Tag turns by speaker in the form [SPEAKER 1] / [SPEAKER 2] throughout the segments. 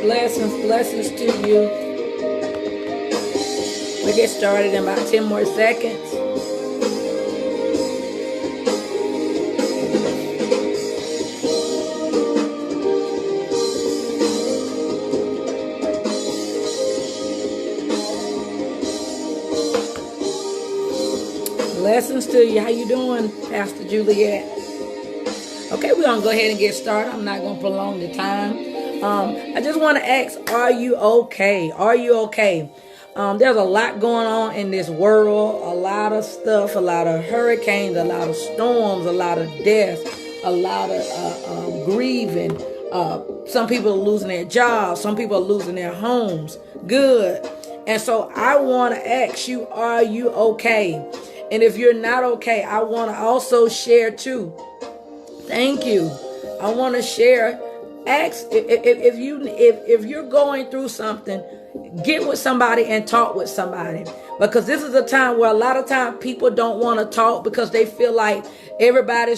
[SPEAKER 1] blessings to you. We get started in about 10 more seconds. Blessings to you. How you doing, Pastor Juliet? Okay, we're going to go ahead and get started. I'm not going to prolong the time. I just want to ask, are you okay? Are you okay? There's a lot going on in this world. A lot of stuff, a lot of hurricanes, a lot of storms, a lot of death, a lot of grieving. Some people are losing their jobs. Some people are losing their homes. Good. And so I want to ask you, are you okay? And if you're not okay, I want to also share too. Thank you. I want to share. Ask if you're going through something, get with somebody and talk with somebody, because this is a time where a lot of times people don't want to talk because they feel like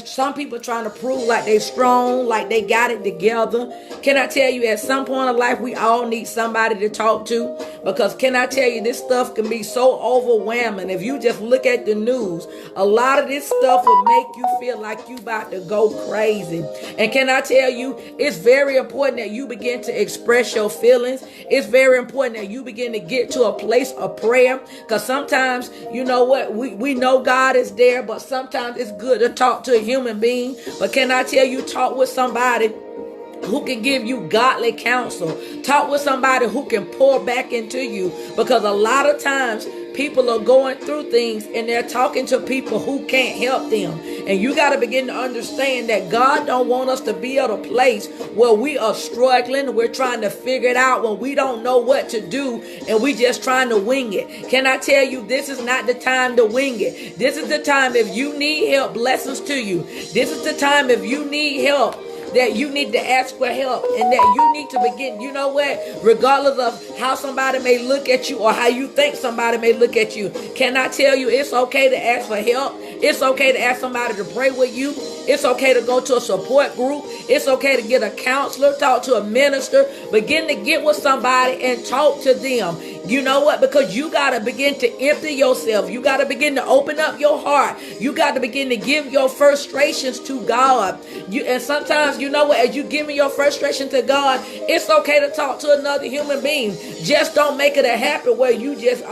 [SPEAKER 1] some people trying to prove like they strong, like they got it together. Can I tell you, at some point of life, we all need somebody to talk to, because can I tell you, this stuff can be so overwhelming. If you just look at the news, a lot of this stuff will make you feel like you about to go crazy. And can I tell you, it's very important that you begin to express your feelings. It's very important that you begin to get to a place of prayer, because sometimes, you know what, we know God is there, but sometimes it's good to talk to a human being. But can I tell you, talk with somebody who can give you godly counsel. Talk with somebody who can pour back into you, because a lot of times people are going through things and they're talking to people who can't help them. And you got to begin to understand that God don't want us to be at a place where we are struggling. We're trying to figure it out when we don't know what to do and we just trying to wing it. Can I tell you, this is not the time to wing it. This is the time, if you need help, blessings to you. This is the time, if you need help, that you need to ask for help, and that you need to begin, you know what, regardless of how somebody may look at you or how you think somebody may look at you, can I tell you, it's okay to ask for help. It's okay to ask somebody to pray with you. It's okay to go to a support group. It's okay to get a counselor, talk to a minister, begin to get with somebody and talk to them. You know what? Because you got to begin to empty yourself. You got to begin to open up your heart. You got to begin to give your frustrations to God. And sometimes, you know what, as you give your frustration to God, it's okay to talk to another human being. Just don't make it a habit where you just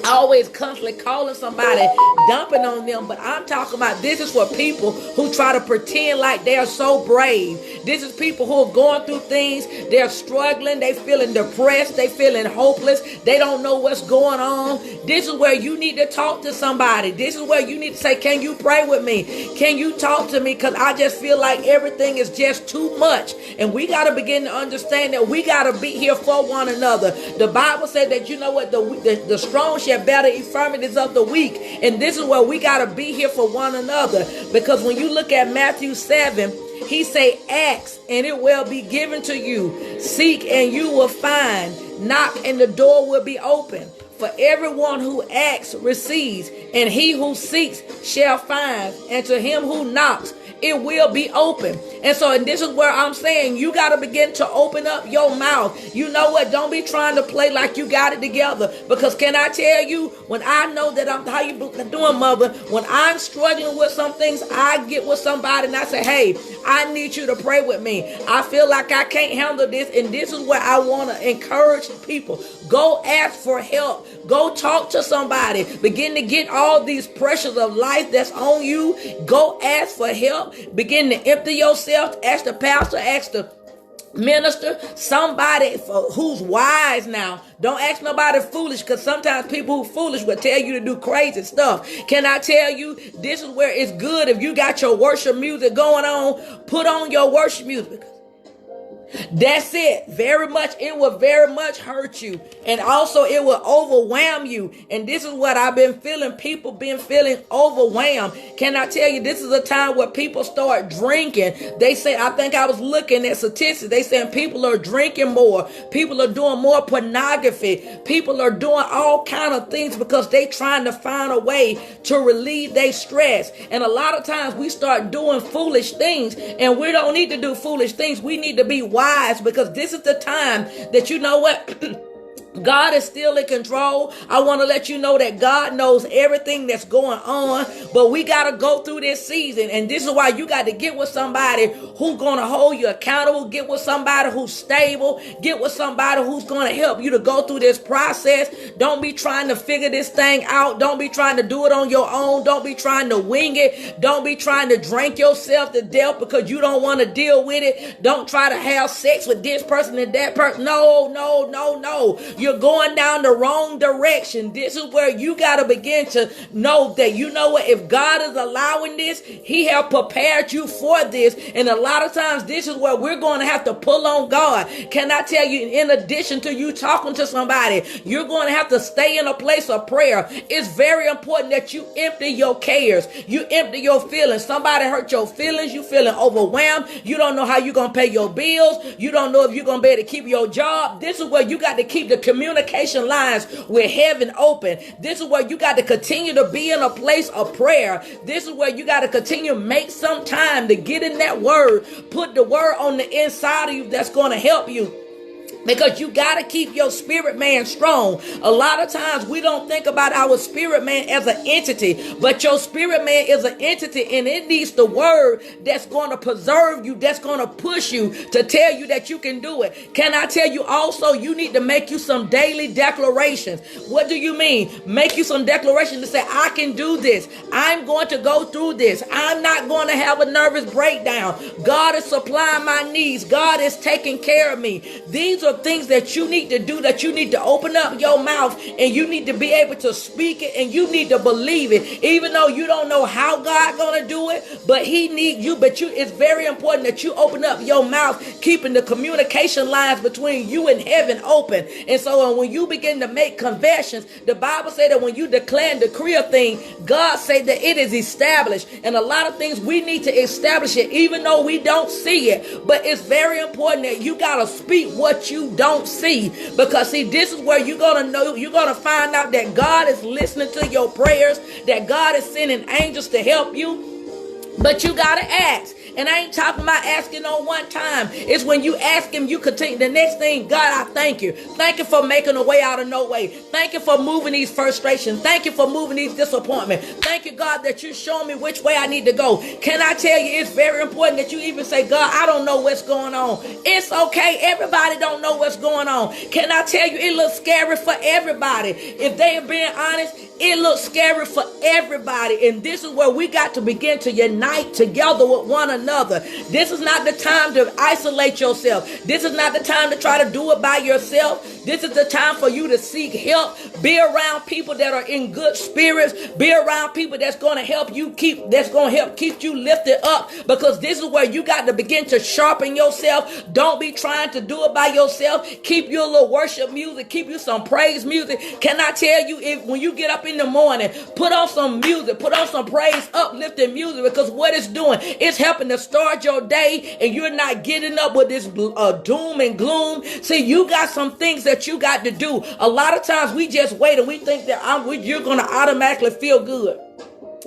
[SPEAKER 1] always constantly calling somebody, dumping on them. But I'm talking about, this is for people who try to pretend like they're so brave. This is people who are going through things. They're struggling. They feeling depressed. They feeling hopeless. They don't know what's going on. This is where you need to talk to somebody. This is where you need to say, can you pray with me? Can you talk to me? Because I just feel like everything is just too much. And we got to begin to understand that we got to be here for one another. The Bible said that, you know what, the strong shall bear the infirmities of the weak. And this is where we got to be here for one another. Because when you look at Matthew 7, he say, ask and it will be given to you. Seek and you will find. Knock and the door will be open. For everyone who asks receives, and he who seeks shall find, and to him who knocks it will be open. And this is where I'm saying you got to begin to open up your mouth. You know what? Don't be trying to play like you got it together. Because can I tell you, when I know that how you doing, mother, when I'm struggling with some things, I get with somebody and I say, hey, I need you to pray with me. I feel like I can't handle this. And this is where I want to encourage people. Go ask for help. Go talk to somebody. Begin to get all these pressures of life that's on you. Go ask for help. Begin to empty yourself. Ask the pastor, ask the minister, somebody who's wise now. Don't ask nobody foolish, because sometimes people who foolish will tell you to do crazy stuff. Can I tell you, this is where it's good if you got your worship music going on, put on your worship music. That's it. It will very much hurt you. And also it will overwhelm you. And this is what I've been feeling. People been feeling overwhelmed. Can I tell you, this is a time where people start drinking. They say, I think I was looking at statistics. They saying people are drinking more. People are doing more pornography. People are doing all kind of things because they trying to find a way to relieve their stress. And a lot of times we start doing foolish things, and we don't need to do foolish things. We need to be wise. wise, because this is the time that, you know what? God is still in control. I want to let you know that God knows everything that's going on, but we got to go through this season. And this is why you got to get with somebody who's going to hold you accountable. Get with somebody who's stable. Get with somebody who's going to help you to go through this process. Don't be trying to figure this thing out. Don't be trying to do it on your own. Don't be trying to wing it. Don't be trying to drink yourself to death because you don't want to deal with it. Don't try to have sex with this person and that person. No. You're going down the wrong direction. This is where you got to begin to know that, you know what, if God is allowing this, he has prepared you for this. And a lot of times this is where we're going to have to pull on God. Can I tell you, in addition to you talking to somebody, you're going to have to stay in a place of prayer. It's very important that you empty your cares. You empty your feelings. Somebody hurt your feelings. You feeling overwhelmed. You don't know how you're going to pay your bills. You don't know if you're going to be able to keep your job. This is where you got to keep the communication lines with heaven open. This is where you got to continue to be in a place of prayer. This is where you got to continue to make some time to get in that word. Put the word on the inside of you that's going to help you. Because you got to keep your spirit man strong. A lot of times we don't think about our spirit man as an entity, but your spirit man is an entity, and it needs the word that's going to preserve you, that's going to push you to tell you that you can do it. Can I tell you also, you need to make you some daily declarations. What do you mean? Make you some declarations to say, I can do this. I'm going to go through this. I'm not going to have a nervous breakdown. God is supplying my needs. God is taking care of me. These are things that you need to do, that you need to open up your mouth and you need to be able to speak it, and you need to believe it, even though you don't know how God gonna do it, but he needs you. But it's very important that you open up your mouth, keeping the communication lines between you and heaven open. And so when you begin to make confessions, the Bible says that when you declare and decree a thing, God said that it is established. And a lot of things we need to establish it even though we don't see it. But it's very important that you gotta speak what you don't see, because see, this is where you're gonna know, you're gonna find out that God is listening to your prayers, that God is sending angels to help you. But you gotta ask. And I ain't talking about asking on one time. It's when you ask him, you continue. The next thing, God, I thank you. Thank you for making a way out of no way. Thank you for moving these frustrations. Thank you for moving these disappointments. Thank you, God, that you show me which way I need to go. Can I tell you, it's very important that you even say, God, I don't know what's going on. It's okay. Everybody don't know what's going on. Can I tell you, it looks scary for everybody. If they are being honest, it looks scary for everybody. And this is where we got to begin to unite together with one another. This is not the time to isolate yourself. This is not the time to try to do it by yourself. This is the time for you to seek help. Be around people that are in good spirits. Be around people that's going to help you keep you lifted up, because this is where you got to begin to sharpen yourself. Don't be trying to do it by yourself. Keep your little worship music. Keep you some praise music. Can I tell you, if when you get up in the morning, put on some music, put on some praise uplifting music, because what it's doing, it's helping to start your day, and you're not getting up with this doom and gloom. See, you got some things that you got to do. A lot of times we just wait and we think that you're going to automatically feel good.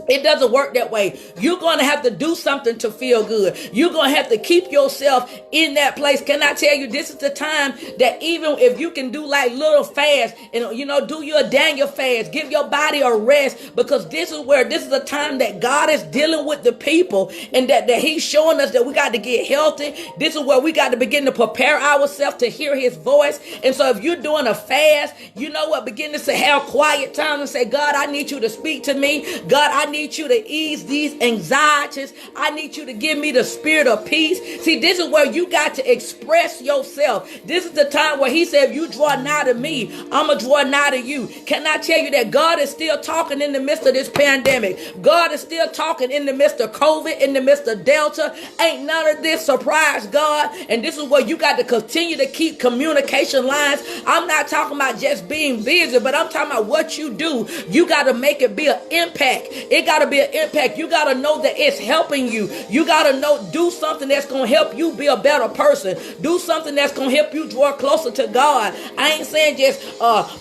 [SPEAKER 1] It doesn't work that way. You're going to have to do something to feel good. You're going to have to keep yourself in that place. Can I tell you, this is the time that even if you can do like little fast and, do your Daniel fast, give your body a rest, because this is the time that God is dealing with the people, and that he's showing us that we got to get healthy. This is where we got to begin to prepare ourselves to hear his voice. And so if you're doing a fast, you know what, begin to have quiet time and say, God, I need you to speak to me. God, I need you to ease these anxieties. I need you to give me the spirit of peace. See, this is where you got to express yourself. This is the time where he said, if you draw nigh to me, I'm going to draw nigh to you. Can I tell you that God is still talking in the midst of this pandemic? God is still talking in the midst of COVID, in the midst of Delta. Ain't none of this surprise God. And this is where you got to continue to keep communication lines. I'm not talking about just being busy, but I'm talking about what you do. You got to make it be an impact. It got to be an impact. You got to know that it's helping you. You got to know, do something that's going to help you be a better person. Do something that's going to help you draw closer to God. I ain't saying just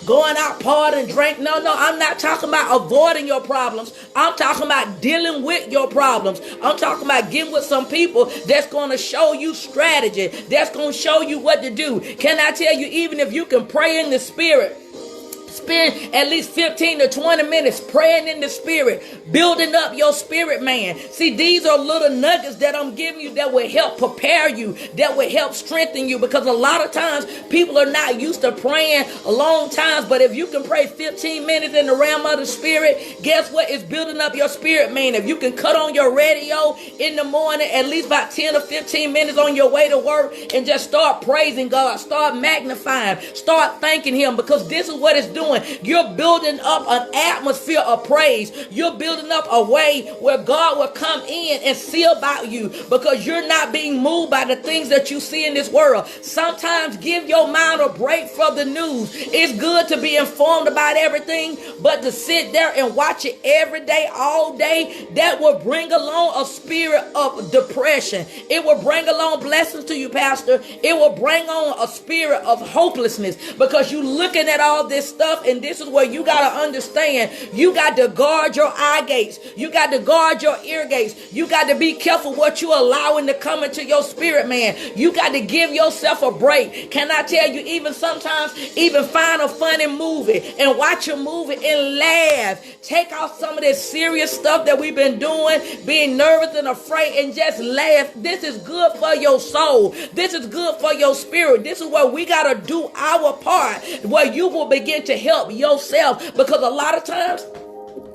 [SPEAKER 1] going out, partying, drink. No, I'm not talking about avoiding your problems. I'm talking about dealing with your problems. I'm talking about getting with some people that's going to show you strategy, that's going to show you what to do. Can I tell you, even if you can pray in the spirit, spend at least 15 to 20 minutes praying in the spirit, building up your spirit, man. See, these are little nuggets that I'm giving you that will help prepare you, that will help strengthen you, because a lot of times people are not used to praying a long times. But if you can pray 15 minutes in the realm of the spirit, guess what? It's building up your spirit, man. If you can cut on your radio in the morning, at least about 10 or 15 minutes on your way to work, and just start praising God, start magnifying, start thanking him, because this is what it's doing. You're building up an atmosphere of praise. You're building up a way where God will come in and see about you, because you're not being moved by the things that you see in this world. Sometimes give your mind a break from the news. It's good to be informed about everything, but to sit there and watch it every day, all day, that will bring along a spirit of depression. It will bring along blessings to you, Pastor. It will bring on a spirit of hopelessness, because you're looking at all this stuff. And this is where you got to understand, you got to guard your eye gates. You got to guard your ear gates. You got to be careful what you allowing to come into your spirit, man. You got to give yourself a break. Can I tell you, even sometimes, even find a funny movie and watch a movie and laugh. Take off some of this serious stuff that we've been doing, being nervous and afraid, and just laugh. This is good for your soul. This is good for your spirit. This is where we got to do our part, where you will begin to help yourself, because a lot of times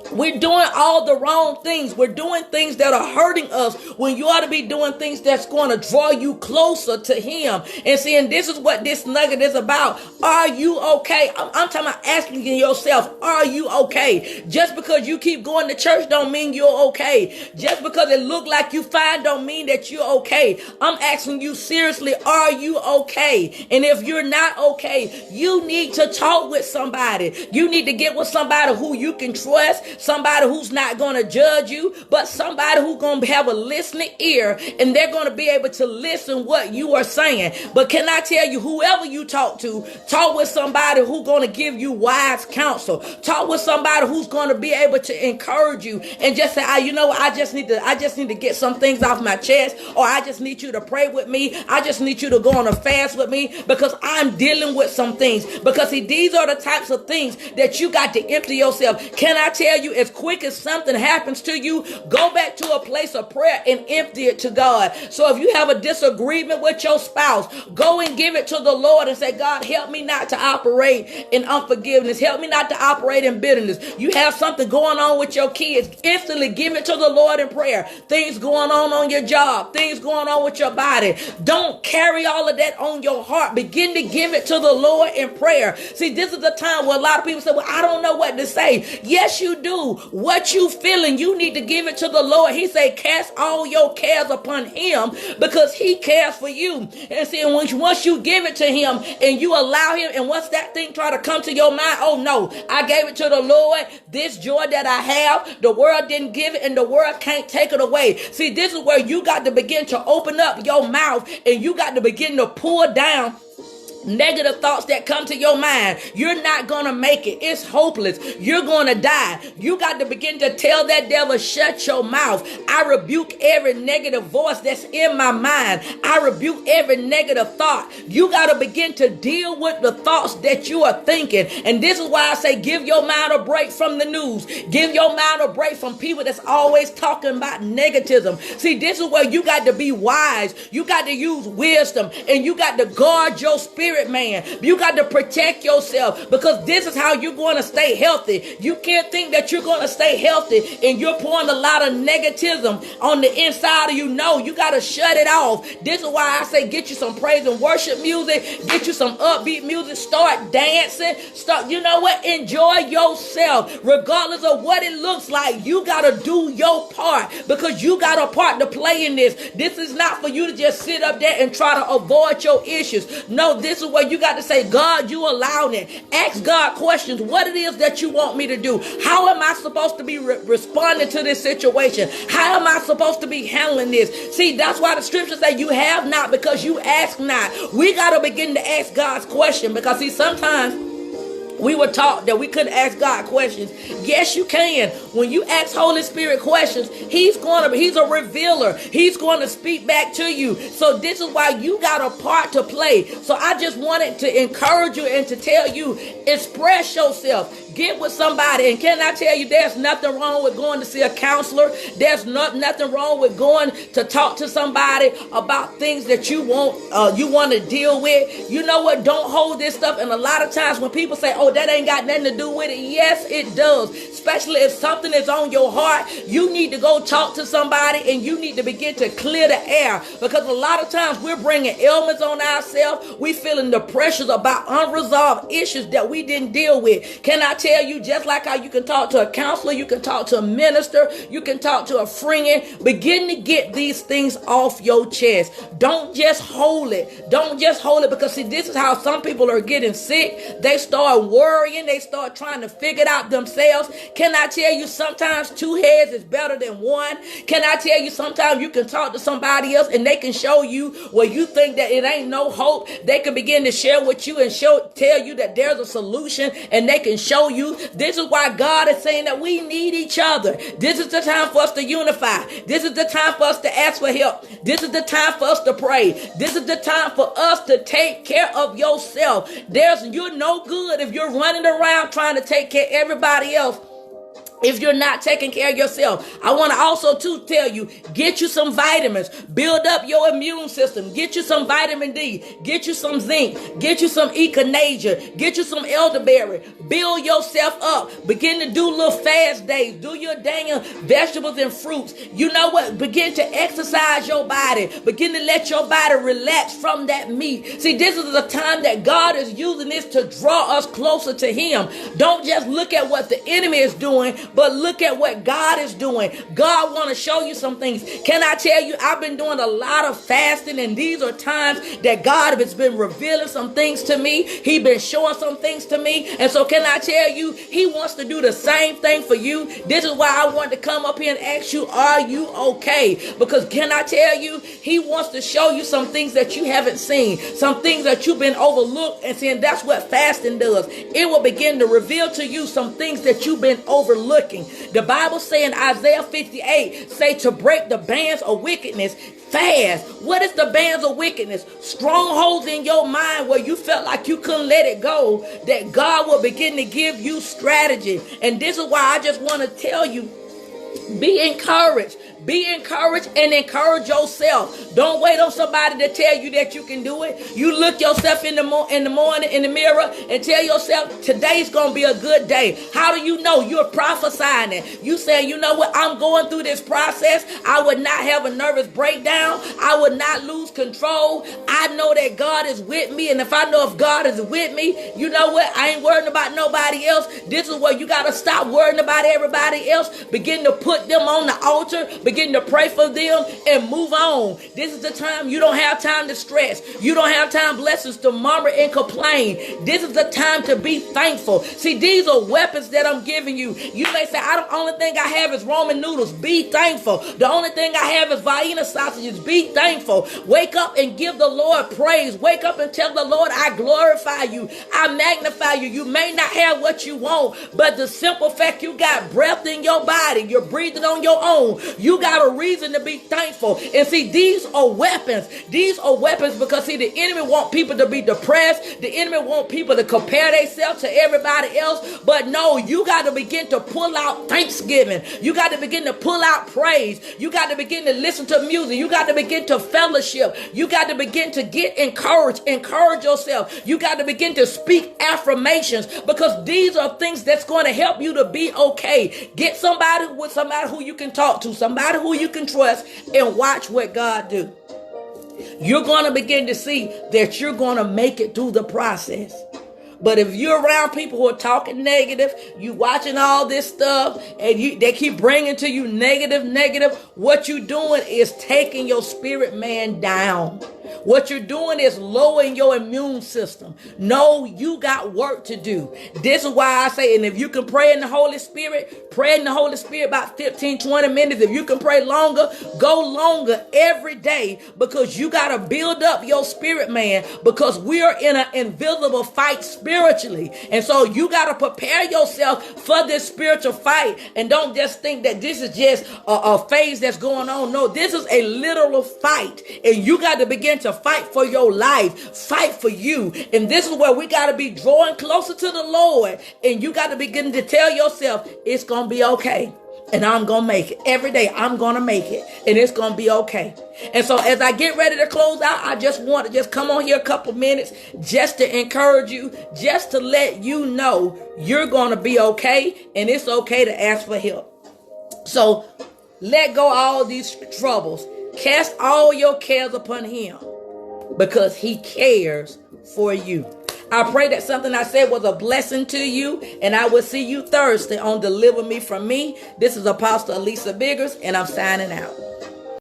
[SPEAKER 1] we're doing all the wrong things. We're doing things that are hurting us when you ought to be doing things that's going to draw you closer to him. And see, and this is what this nugget is about. Are you okay? I'm talking about asking yourself, are you okay? Just because you keep going to church don't mean you're okay. Just because it look like you fine don't mean that you're okay. I'm asking you seriously, are you okay? And if you're not okay, you need to talk with somebody. You need to get with somebody who you can trust, somebody who's not going to judge you, but somebody who's going to have a listening ear, and they're going to be able to listen what you are saying. But can I tell you, whoever you talk to, talk with somebody who's going to give you wise counsel. Talk with somebody who's going to be able to encourage you, and just say, you know, I just need to get some things off my chest, or I just need you to pray with me. I just need you to go on a fast with me, because I'm dealing with some things. Because see, these are the types of things that you got to empty yourself. Can I tell you, as quick as something happens to you, go back to a place of prayer and empty it to God. So if you have a disagreement with your spouse, go and give it to the Lord and say, God, help me not to operate in unforgiveness. Help me not to operate in bitterness. You have something going on with your kids, instantly give it to the Lord in prayer. Things going on your job, things going on with your body. Don't carry all of that on your heart. Begin to give it to the Lord in prayer. See, this is the time where a lot of people say, well, I don't know what to say. Yes, you do. What you feeling, you need to give it to the Lord. He said, cast all your cares upon him, because he cares for you. And see, once you give it to him and you allow him, and once that thing try to come to your mind, oh no, I gave it to the Lord. This joy that I have, the world didn't give it, and the world can't take it away. See, this is where you got to begin to open up your mouth, and you got to begin to pour down negative thoughts that come to your mind. You're not going to make it. It's hopeless. You're going to die. You got to begin to tell that devil, shut your mouth. I rebuke every negative voice that's in my mind. I rebuke every negative thought. You got to begin to deal with the thoughts that you are thinking. And this is why I say, give your mind a break from the news. Give your mind a break from people that's always talking about negativism. See, this is where you got to be wise. You got to use wisdom, and you got to guard your spirit, man. You got to protect yourself, because this is how you're going to stay healthy. You can't think that you're going to stay healthy and you're pouring a lot of negativism on the inside of you. No, you got to shut it off. This is why I say, get you some praise and worship music, get you some upbeat music, start dancing, you know what, enjoy yourself regardless of what it looks like. You got to do your part, because you got a part to play in this. This is not for you to just sit up there and try to avoid your issues. No, this this is where you got to say, God, you allowed it. Ask God questions. What it is that you want me to do? How am I supposed to be responding to this situation? How am I supposed to be handling this? See, that's why the scriptures say you have not because you ask not. We got to begin to ask God's question, because see, sometimes we were taught that we couldn't ask God questions. Yes, you can. When you ask Holy Spirit questions, he's a revealer. He's going to speak back to you. So this is why you got a part to play. So I just wanted to encourage you and to tell you, express yourself. Get with somebody. And can I tell you, there's nothing wrong with going to see a counselor. There's nothing wrong with going to talk to somebody about things that you want to deal with. You know what? Don't hold this stuff. And a lot of times when people say, oh, that ain't got nothing to do with it. Yes, it does. Especially if something is on your heart, you need to go talk to somebody and you need to begin to clear the air. Because a lot of times we're bringing ailments on ourselves. We feeling the pressures about unresolved issues that we didn't deal with. Can I tell you, just like how you can talk to a counselor, you can talk to a minister, you can talk to a friend, begin to get these things off your chest. Don't just hold it. Don't just hold it, because see, this is how some people are getting sick. They start worrying. They start trying to figure it out themselves. Can I tell you, sometimes two heads is better than one? Can I tell you, sometimes you can talk to somebody else and they can show you where you think that it ain't no hope. They can begin to share with you and tell you that there's a solution, and they can show you. This is why God is saying that we need each other. This is the time for us to unify. This is the time for us to ask for help. This is the time for us to pray. This is the time for us to take care of yourself. You're no good if you're running around trying to take care of everybody else, if you're not taking care of yourself. I want to also tell you, get you some vitamins, build up your immune system, get you some vitamin D, get you some zinc, get you some echinacea, get you some elderberry, build yourself up, begin to do little fast days, do your dang vegetables and fruits. You know what? Begin to exercise your body, begin to let your body relax from that meat. See, this is the time that God is using this to draw us closer to him. Don't just look at what the enemy is doing, but look at what God is doing. God want to show you some things. Can I tell you, I've been doing a lot of fasting, and these are times that God has been revealing some things to me. He's been showing some things to me. And so can I tell you, he wants to do the same thing for you. This is why I wanted to come up here and ask you, are you okay? Because can I tell you, he wants to show you some things that you haven't seen, some things that you've been overlooked, and saying that's what fasting does. It will begin to reveal to you some things that you've been overlooking. The Bible saying Isaiah 58 say to break the bands of wickedness fast. What is the bands of wickedness? Strongholds in your mind where you felt like you couldn't let it go, that God will begin to give you strategy. And this is why I just want to tell you, be encouraged. Be encouraged and encourage yourself. Don't wait on somebody to tell you that you can do it. You look yourself in the morning in the mirror and tell yourself, today's going to be a good day. How do you know? You're prophesying it. You say, you know what? I'm going through this process. I would not have a nervous breakdown. I would not lose control. I know that God is with me. And if I know if God is with me, you know what? I ain't worrying about nobody else. This is where you got to stop worrying about everybody else. Begin to put them on the altar. Begin to pray for them and move on. This is the time. You don't have time to stress. You don't have time, blessings, to murmur and complain. This is the time to be thankful. See, these are weapons that I'm giving you. You may say, the only thing I have is Roman noodles. Be thankful. The only thing I have is Vienna sausages. Be thankful. Wake up and give the Lord praise. Wake up and tell the Lord, I glorify you. I magnify you. You may not have what you want, but the simple fact you got breath in your body, you're breathing on your own, you got a reason to be thankful. And see, these are weapons. These are weapons because see, the enemy want people to be depressed. The enemy want people to compare themselves to everybody else. But no, you got to begin to pull out thanksgiving. You got to begin to pull out praise. You got to begin to listen to music. You got to begin to fellowship. You got to begin to get encouraged. Encourage yourself. You got to begin to speak affirmations because these are things that's going to help you to be okay. Get somebody who you can talk to, somebody who you can trust, and watch what God do. You're going to begin to see that you're going to make it through the process. But if you're around people who are talking negative, you watching all this stuff, and they keep bringing to you negative, what you're doing is taking your spirit man down. What you're doing is lowering your immune system. No, you got work to do. This is why I say, and if you can pray in the Holy Spirit, pray in the Holy Spirit about 15, 20 minutes. If you can pray longer, go longer every day, because you got to build up your spirit, man, because we are in an invisible fight spiritually. And so you got to prepare yourself for this spiritual fight, and don't just think that this is just a phase that's going on. No, this is a literal fight, and you got to begin to fight for your life, fight for you. And this is where we got to be drawing closer to the Lord, and you got to begin to tell yourself it's going to be okay, and I'm going to make it. Every day I'm going to make it, and it's going to be okay. And so as I get ready to close out, I just want to just come on here a couple minutes just to encourage you, just to let you know you're going to be okay, and it's okay to ask for help. So let go of all these troubles. Cast all your cares upon him, because he cares for you. I pray that something I said was a blessing to you, and I will see you Thursday on Deliver Me From Me. This is Apostle Elisa Biggers, and I'm signing out.